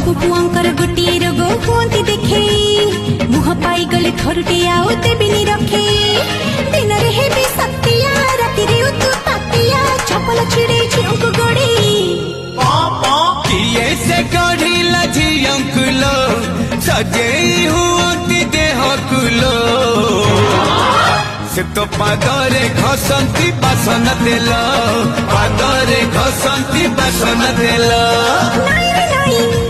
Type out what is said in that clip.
सबु पुआंकर गोटे रोग हुंती देखे मुह पाई गले थरुटे आउ देबिनी रखे दिन रे हेबी सतिया राति रे उतु पातिया चपल छिड़े झियंकु गोड़ी किए से गढ़ी लझी अंकुलो सजेई हुंती देह कुलो से तो पादरे घसंती बासन देलो पादरे घसंती बासन देलो नाई रे नाई